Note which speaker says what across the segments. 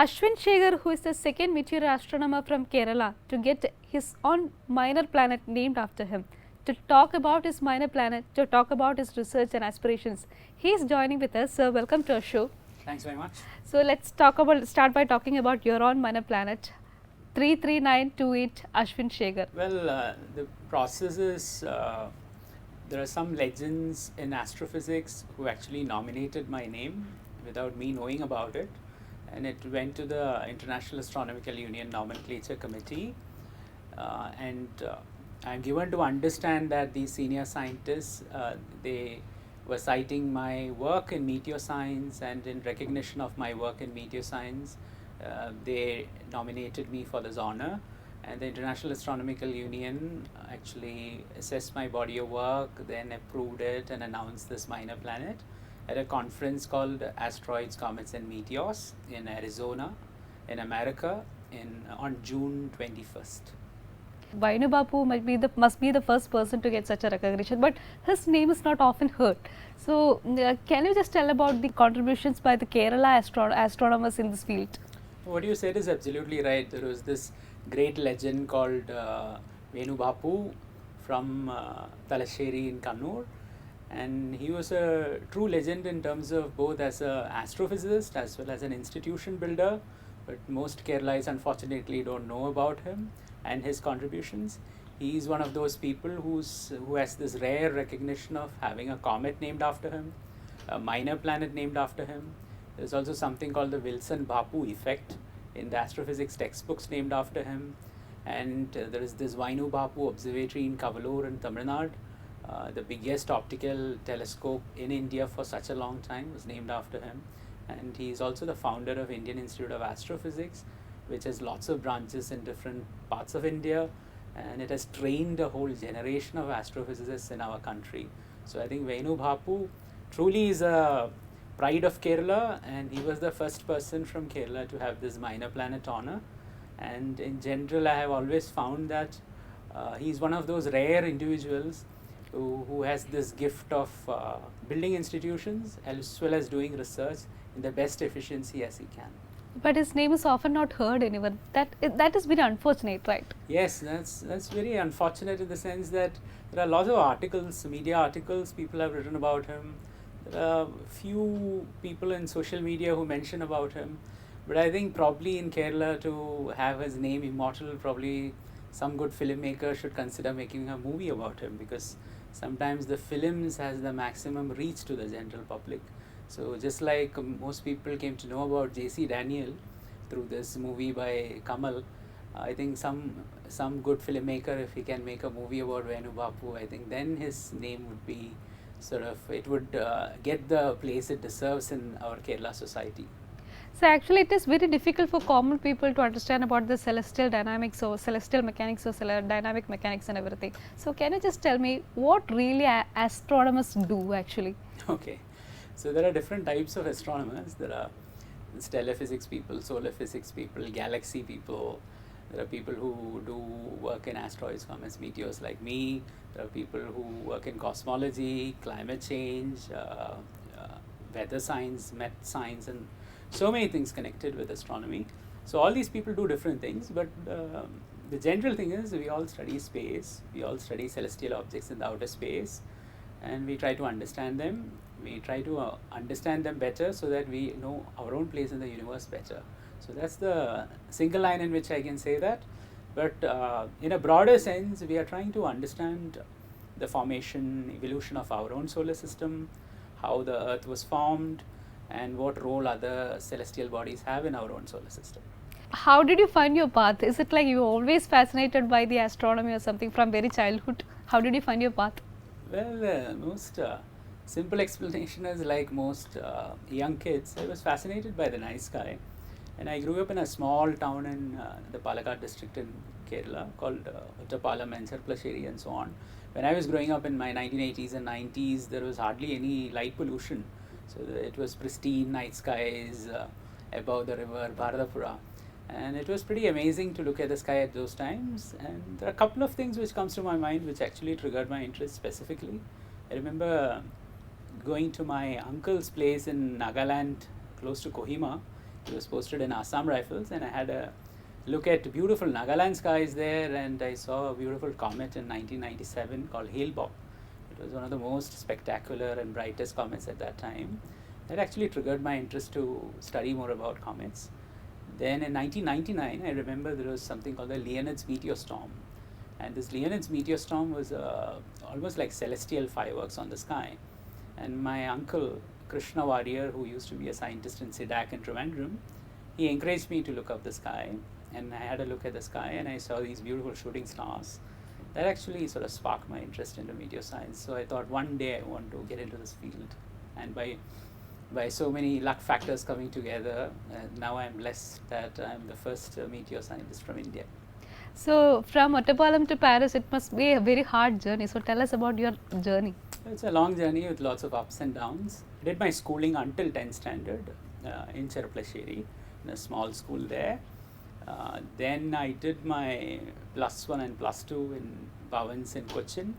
Speaker 1: Ashwin Shekhar, who is the second meteor astronomer from Kerala to get his own minor planet named after him. To talk about his minor planet, to talk about his research and aspirations, he is joining with us. So, welcome to our show.
Speaker 2: Thanks very much.
Speaker 1: So, let's start by talking about your own minor planet, 33928 Ashwin Shekhar.
Speaker 2: Well, the process is there are some legends in astrophysics who actually nominated my name without me knowing about it, and it went to the International Astronomical Union Nomenclature Committee, and I'm given to understand that these senior scientists they were citing my work in meteor science, and in recognition of my work in meteor science, they nominated me for this honor. And the International Astronomical Union actually assessed my body of work, then approved it and announced this minor planet at a conference called Asteroids, Comets and Meteors in Arizona, in America, on June 21st.
Speaker 1: Vainu Bapu must be the first person to get such a recognition, but his name is not often heard. So, can you just tell about the contributions by the Kerala astronomers in this field?
Speaker 2: What you said is absolutely right. There was this great legend called Venu Bapu from Talasheri in Kannur, and he was a true legend in terms of both as an astrophysicist as well as an institution builder, but most Keralites unfortunately don't know about him and his contributions. He is one of those people who has this rare recognition of having a comet named after him, a minor planet named after him. There's also something called the Wilson-Bapu effect in the astrophysics textbooks named after him, and there is this Vainu Bapu observatory in Kavalur in Tamil Nadu. The biggest optical telescope in India for such a long time was named after him, and he is also the founder of Indian Institute of Astrophysics, which has lots of branches in different parts of India, and it has trained a whole generation of astrophysicists in our country. So I think Vainu Bapu truly is a pride of Kerala, and he was the first person from Kerala to have this minor planet honor. And in general, I have always found that he's one of those rare individuals who has this gift of building institutions as well as doing research in the best efficiency as he can.
Speaker 1: But his name is often not heard anywhere. That is very unfortunate, right?
Speaker 2: Yes, that's very unfortunate in the sense that there are lots of articles, media articles, people have written about him. There are few people in social media who mention about him, but I think probably in Kerala to have his name immortal, probably some good filmmaker should consider making a movie about him, because sometimes the films has the maximum reach to the general public. So just like most people came to know about J.C. Daniel through this movie by Kamal, I think some good filmmaker, if he can make a movie about Venu Bapu, I think then his name would be it would get the place it deserves in our Kerala society.
Speaker 1: So actually it is very difficult for common people to understand about the celestial dynamics or celestial mechanics or dynamic mechanics and everything. So can you just tell me what really astronomers do actually?
Speaker 2: Okay, so there are different types of astronomers. There are stellar physics people, solar physics people, galaxy people. There are people who do work in asteroids, comets, meteors like me. There are people who work in cosmology, climate change, weather science, met science, and so many things connected with astronomy. So all these people do different things, but the general thing is we all study space, we all study celestial objects in the outer space, and we try to understand them. We try to understand them better so that we know our own place in the universe better. So that's the single line in which I can say that. But in a broader sense, we are trying to understand the formation, evolution of our own solar system, how the Earth was formed, and what role other celestial bodies have in our own solar system.
Speaker 1: How did you find your path? Is it like you were always fascinated by the astronomy or something from very childhood? How did you find your path?
Speaker 2: Well, most simple explanation is like most young kids, I was fascinated by the night sky. And I grew up in a small town in the Palakkad district in Kerala called Uttapalam and Sarplasheri and so on. When I was growing up in my 1980s and 90s, there was hardly any light pollution. So it was pristine night skies above the river Bharatapura. And it was pretty amazing to look at the sky at those times. And there are a couple of things which comes to my mind which actually triggered my interest specifically. I remember going to my uncle's place in Nagaland close to Kohima. It was posted in Assam Rifles, and I had a look at beautiful Nagaland skies there, and I saw a beautiful comet in 1997 called Hale-Bopp. It was one of the most spectacular and brightest comets at that time. That actually triggered my interest to study more about comets. Then in 1999, I remember there was something called the Leonid's meteor storm. And this Leonid's meteor storm was almost like celestial fireworks on the sky. And my uncle, Krishna Warrior, who used to be a scientist in SIDAC in Trivandrum, he encouraged me to look up the sky. And I had a look at the sky, and I saw these beautiful shooting stars. That actually sort of sparked my interest into meteor science. So I thought one day I want to get into this field. And by so many luck factors coming together, now I'm blessed that I'm the first meteor scientist from India.
Speaker 1: So from Ottapalam to Paris, it must be a very hard journey. So tell us about your journey.
Speaker 2: It's a long journey with lots of ups and downs. I did my schooling until 10th standard in Cheruplassheri, in a small school there. Then I did my +1 and +2 in Bhavans in Cochin.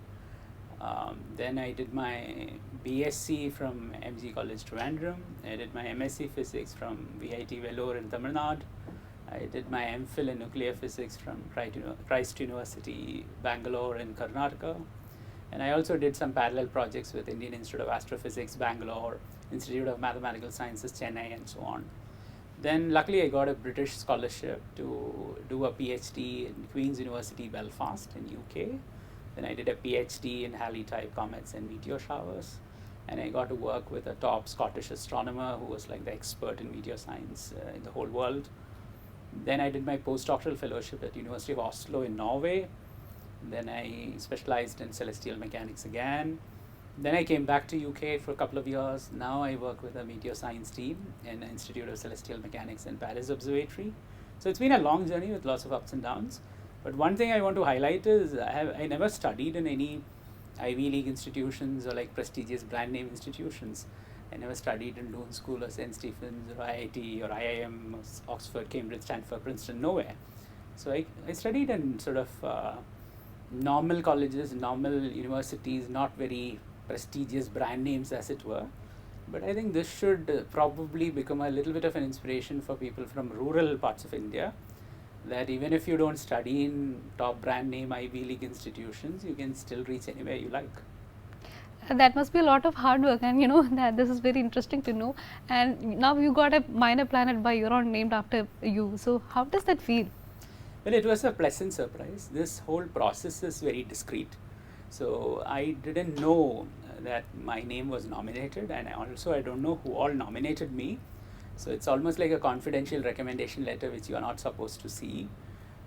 Speaker 2: Then I did my BSc from MG College Trivandrum. I did my MSc Physics from VIT Vellore in Tamil Nadu. I did my MPhil in Nuclear Physics from Christ University, Bangalore in Karnataka. And I also did some parallel projects with Indian Institute of Astrophysics, Bangalore, Institute of Mathematical Sciences, Chennai, and so on. Then luckily I got a British scholarship to do a PhD in Queen's University, Belfast in UK. Then I did a PhD in Halley-type comets and meteor showers. And I got to work with a top Scottish astronomer who was like the expert in meteor science in the whole world. Then I did my postdoctoral fellowship at University of Oslo in Norway. Then I specialized in celestial mechanics again. Then I came back to UK for a couple of years. Now I work with a meteor science team in the Institute of Celestial Mechanics in Paris Observatory. So it's been a long journey with lots of ups and downs. But one thing I want to highlight is I never studied in any Ivy League institutions or like prestigious brand name institutions. I never studied in Doon School or St. Stephen's or IIT or IIM, or Oxford, Cambridge, Stanford, Princeton, nowhere. So I studied in sort of normal colleges, normal universities, not very prestigious brand names as it were. But I think this should probably become a little bit of an inspiration for people from rural parts of India, that even if you don't study in top brand name Ivy League institutions, you can still reach anywhere you like.
Speaker 1: That must be a lot of hard work, and that this is very interesting to know. And now you got a minor planet by your own named after you. So how does that feel?
Speaker 2: Well, it was a pleasant surprise. This whole process is very discreet. So I didn't know that my name was nominated, and I don't know who all nominated me. So it's almost like a confidential recommendation letter which you are not supposed to see.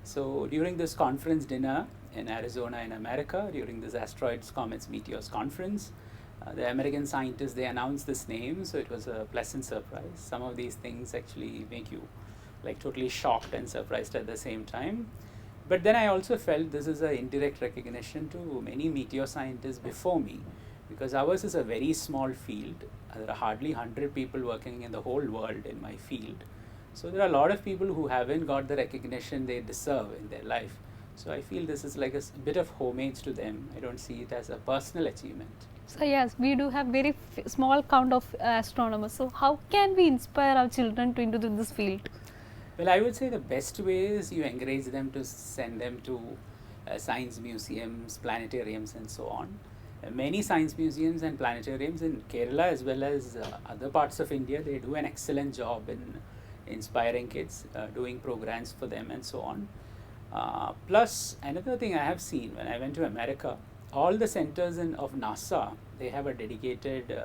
Speaker 2: So during this conference dinner in Arizona in America, during this Asteroids, Comets, Meteors conference, the American scientists, they announced this name, so it was a pleasant surprise. Some of these things actually make you like totally shocked and surprised at the same time. But then I also felt this is an indirect recognition to many meteor scientists before me, because ours is a very small field. There are hardly 100 people working in the whole world in my field. So there are a lot of people who haven't got the recognition they deserve in their life. So I feel this is like a bit of homage to them. I don't see it as a personal achievement.
Speaker 1: So yes, we do have very small count of astronomers. So how can we inspire our children to into this field?
Speaker 2: Well, I would say the best way is you encourage them to send them to science museums, planetariums, and so on. Many science museums and planetariums in Kerala as well as other parts of India, they do an excellent job in inspiring kids, doing programs for them and so on. Plus, another thing I have seen when I went to America, all the centers of NASA, they have a dedicated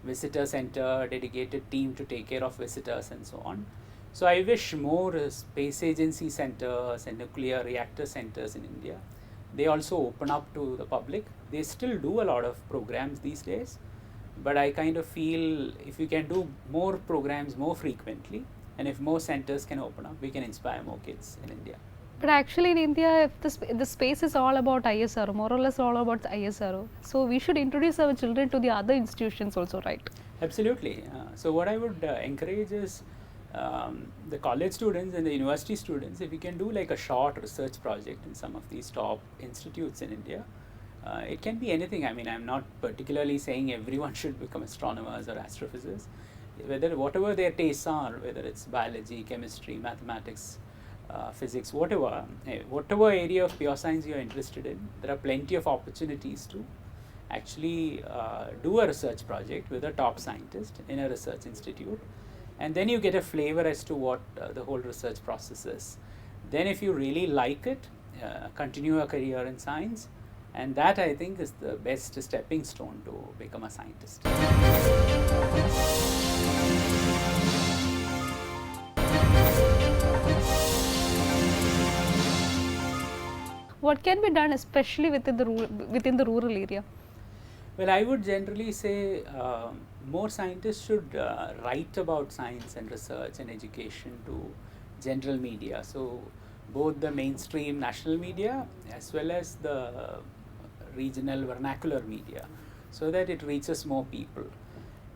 Speaker 2: visitor center, dedicated team to take care of visitors and so on. So I wish more space agency centers and nuclear reactor centers in India, they also open up to the public. They still do a lot of programs these days, but I kind of feel if we can do more programs more frequently, and if more centers can open up, we can inspire more kids in India.
Speaker 1: But actually in India, if the space is all about ISRO, more or less all about ISRO. So we should introduce our children to the other institutions also, right?
Speaker 2: Absolutely. So what I would encourage is the college students and the university students, if we can do like a short research project in some of these top institutes in India, it can be anything. I mean, I'm not particularly saying everyone should become astronomers or astrophysicists. whatever their tastes are, whether it's biology, chemistry, mathematics, physics, whatever area of pure science you're interested in, there are plenty of opportunities to actually do a research project with a top scientist in a research institute, and then you get a flavor as to what the whole research process is. Then if you really like it, continue a career in science, and that I think is the best stepping stone to become a scientist.
Speaker 1: What can be done, especially within the rural area?
Speaker 2: Well, I would generally say more scientists should write about science and research and education to general media. So both the mainstream national media as well as the regional vernacular media, so that it reaches more people.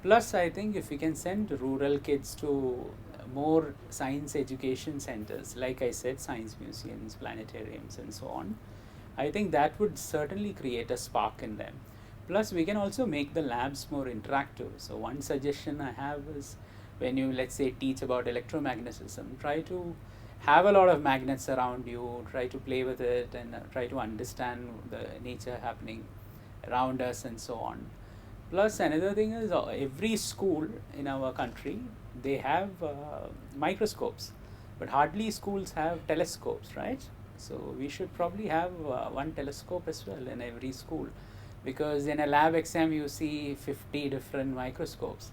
Speaker 2: Plus, I think if we can send rural kids to more science education centers, like I said, science museums, planetariums, and so on, I think that would certainly create a spark in them. Plus, we can also make the labs more interactive. So one suggestion I have is, when you, let's say, teach about electromagnetism, try to have a lot of magnets around you, try to play with it, and try to understand the nature happening around us and so on. Plus, another thing is, every school in our country, they have microscopes, but hardly schools have telescopes, right? So we should probably have one telescope as well in every school, because in a lab exam you see 50 different microscopes.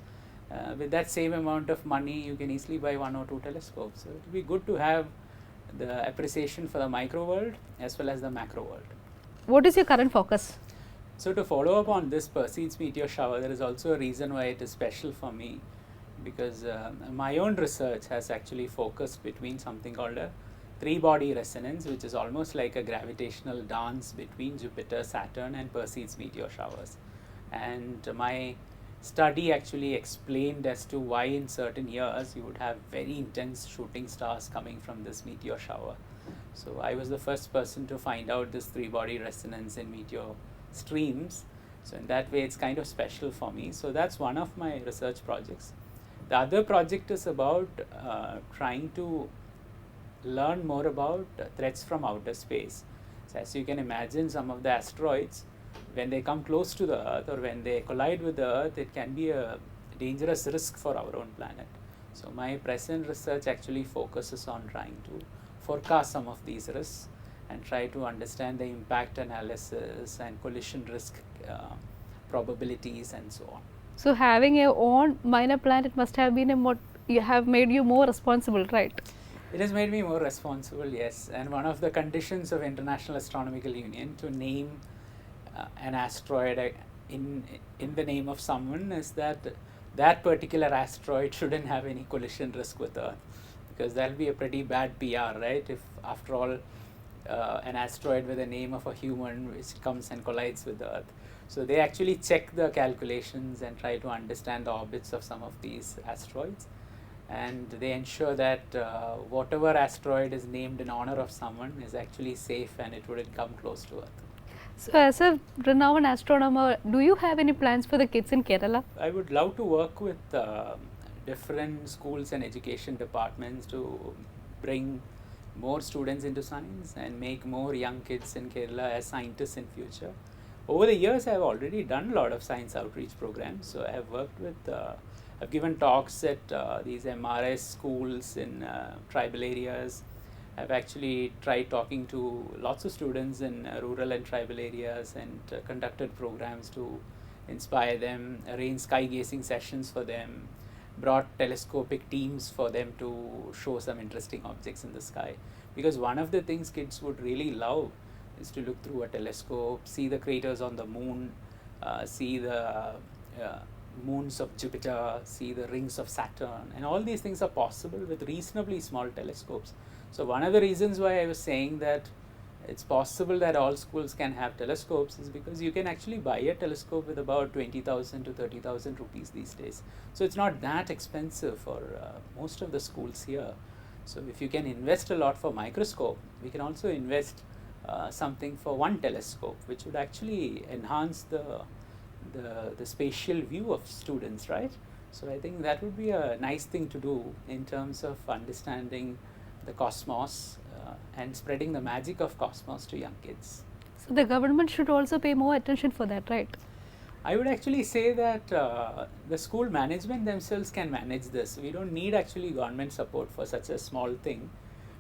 Speaker 2: With that same amount of money, you can easily buy 1 or 2 telescopes. So it would be good to have the appreciation for the micro world as well as the macro world.
Speaker 1: What is your current focus?
Speaker 2: So to follow up on this Perseids meteor shower, there is also a reason why it is special for me, because my own research has actually focused between something called a 3-body resonance, which is almost like a gravitational dance between Jupiter, Saturn, and Perseids meteor showers. And my study actually explained as to why in certain years you would have very intense shooting stars coming from this meteor shower. So I was the first person to find out this 3-body resonance in meteor streams. So in that way, it's kind of special for me. So that's one of my research projects. The other project is about trying to learn more about threats from outer space. So as you can imagine, some of the asteroids, when they come close to the Earth or when they collide with the Earth, it can be a dangerous risk for our own planet. So my present research actually focuses on trying to forecast some of these risks and try to understand the impact analysis and collision risk probabilities and so on.
Speaker 1: So having your own minor planet must have been made you more responsible, right?
Speaker 2: It has made me more responsible, yes. And one of the conditions of International Astronomical Union to name an asteroid in the name of someone is that that particular asteroid shouldn't have any collision risk with Earth, because that'll be a pretty bad PR, right? If after all an asteroid with the name of a human which comes and collides with the Earth. So they actually check the calculations and try to understand the orbits of some of these asteroids, and they ensure that whatever asteroid is named in honor of someone is actually safe and it wouldn't come close to Earth.
Speaker 1: So as a renowned astronomer, do you have any plans for the kids in Kerala?
Speaker 2: I would love to work with different schools and education departments to bring more students into science and make more young kids in Kerala as scientists in future. Over the years, I have already done a lot of science outreach programs. So I have worked with, I've given talks at these MRS schools in tribal areas. I've actually tried talking to lots of students in rural and tribal areas and conducted programs to inspire them, arranged sky gazing sessions for them, brought telescopic teams for them to show some interesting objects in the sky. Because one of the things kids would really love is to look through a telescope, see the craters on the moon, see the moons of Jupiter, see the rings of Saturn, and all these things are possible with reasonably small telescopes. So one of the reasons why I was saying that it's possible that all schools can have telescopes is because you can actually buy a telescope with about 20,000 to 30,000 rupees these days. So it's not that expensive for most of the schools here. So if you can invest a lot for microscope, we can also invest something for one telescope, which would actually enhance the spatial view of students, right? So I think that would be a nice thing to do in terms of understanding the cosmos and spreading the magic of cosmos to young kids.
Speaker 1: So the government should also pay more attention for that, right?
Speaker 2: I would actually say that the school management themselves can manage this. We don't need actually government support for such a small thing.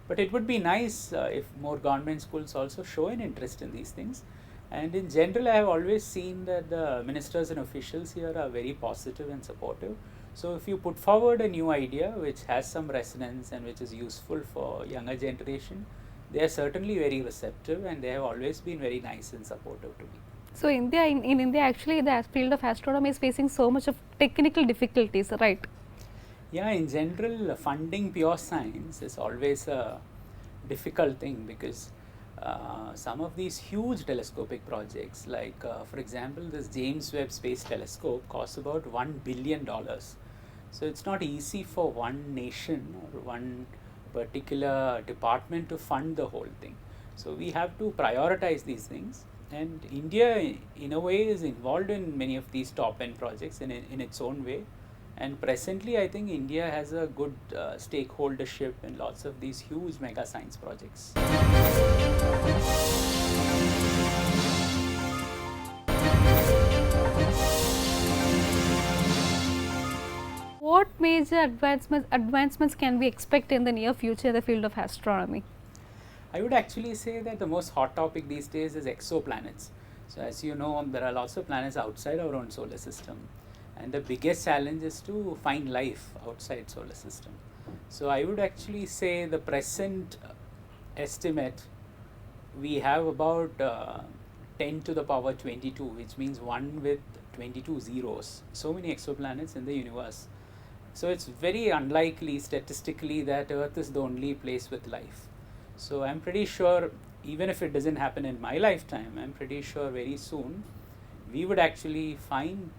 Speaker 2: But it would be nice if more government schools also show an interest in these things. And in general, I have always seen that the ministers and officials here are very positive and supportive. So if you put forward a new idea which has some resonance and which is useful for younger generation, they are certainly very receptive, and they have always been very nice and supportive to me.
Speaker 1: So India, in India, actually the field of astronomy is facing so much of technical difficulties, right?
Speaker 2: Yeah, in general, funding pure science is always a difficult thing, because some of these huge telescopic projects, like for example, this James Webb Space Telescope costs about $1 billion. So it's not easy for one nation or one particular department to fund the whole thing. So we have to prioritize these things, and India in a way is involved in many of these top end projects in its own way. And presently, I think India has a good stakeholdership in lots of these huge mega science projects.
Speaker 1: What major advancements can we expect in the near future in the field of astronomy?
Speaker 2: I would actually say that the most hot topic these days is exoplanets. So as you know, there are lots of planets outside our own solar system, and the biggest challenge is to find life outside solar system. So I would actually say the present estimate, we have about 10 to the power 22, which means 1 with 22 zeros. So many exoplanets in the universe. So it's very unlikely statistically that Earth is the only place with life. So I'm pretty sure, even if it doesn't happen in my lifetime, I'm pretty sure very soon we would actually find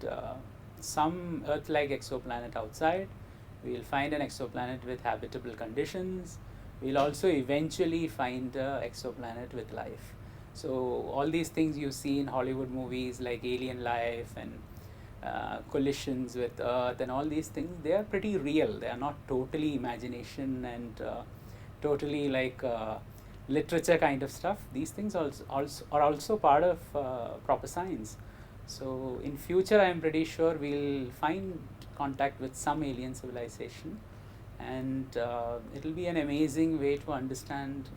Speaker 2: some Earth-like exoplanet outside. We'll find an exoplanet with habitable conditions. We'll also eventually find an exoplanet with life. So all these things you see in Hollywood movies like alien life and collisions with Earth and all these things, they are pretty real. They are not totally imagination and totally like literature kind of stuff. These things are also part of proper science. So in future, I am pretty sure we'll find contact with some alien civilization, and it will be an amazing way to understand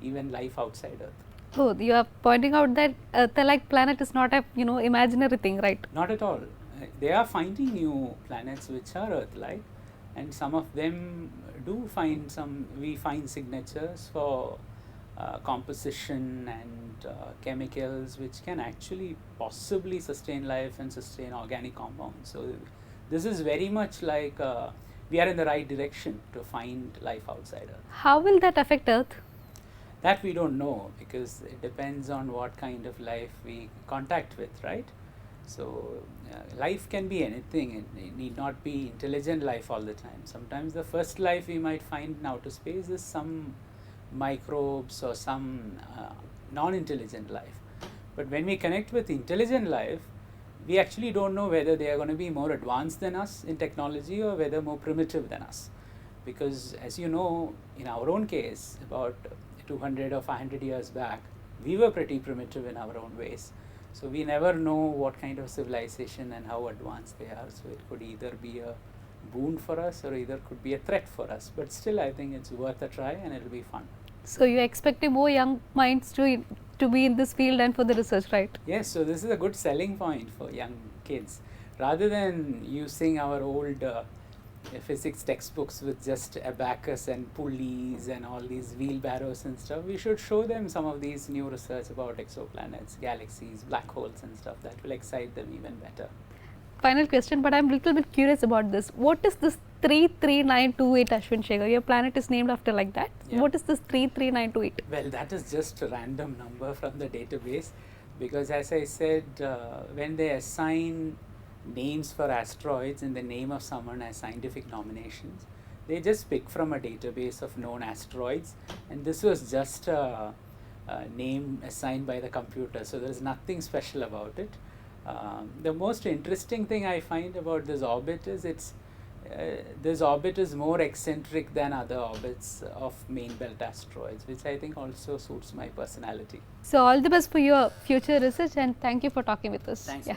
Speaker 2: even life outside Earth.
Speaker 1: Oh, you are pointing out that Earth-like planet is not a imaginary thing, right?
Speaker 2: Not at all. They are finding new planets which are Earth-like, and some of them do find we find signatures for composition and chemicals which can actually possibly sustain life and sustain organic compounds. So this is very much like we are in the right direction to find life outside Earth.
Speaker 1: How will that affect Earth?
Speaker 2: That we don't know, because it depends on what kind of life we contact with, right? So life can be anything. It need not be intelligent life all the time. Sometimes the first life we might find in outer space is some microbes or some non-intelligent life. But when we connect with intelligent life, we actually don't know whether they are going to be more advanced than us in technology or whether more primitive than us. Because as you know, in our own case, about 200 or 500 years back, we were pretty primitive in our own ways. So we never know what kind of civilization and how advanced they are. So it could either be a boon for us or either could be a threat for us. But still, I think it's worth a try and it'll be fun.
Speaker 1: So you're expecting more young minds to be in this field and for the research, right?
Speaker 2: Yes, so this is a good selling point for young kids. Rather than using our old physics textbooks with just abacus and pulleys and all these wheelbarrows and stuff, we should show them some of these new research about exoplanets, galaxies, black holes and stuff that will excite them even better.
Speaker 1: Final question, but I'm a little bit curious about this. What is this 33928, Ashwin Shekhar? Your planet is named after like that.
Speaker 2: Yeah.
Speaker 1: What is this 33928?
Speaker 2: Well, that is just a random number from the database, because as I said, when they assign names for asteroids in the name of someone as scientific nominations, they just pick from a database of known asteroids, and this was just a name assigned by the computer, so there is nothing special about it. The most interesting thing I find about this orbit is it's this orbit is more eccentric than other orbits of main belt asteroids, which I think also suits my personality.
Speaker 1: So all the best for your future research, and thank you for talking with us.
Speaker 2: Thanks.
Speaker 1: Yeah.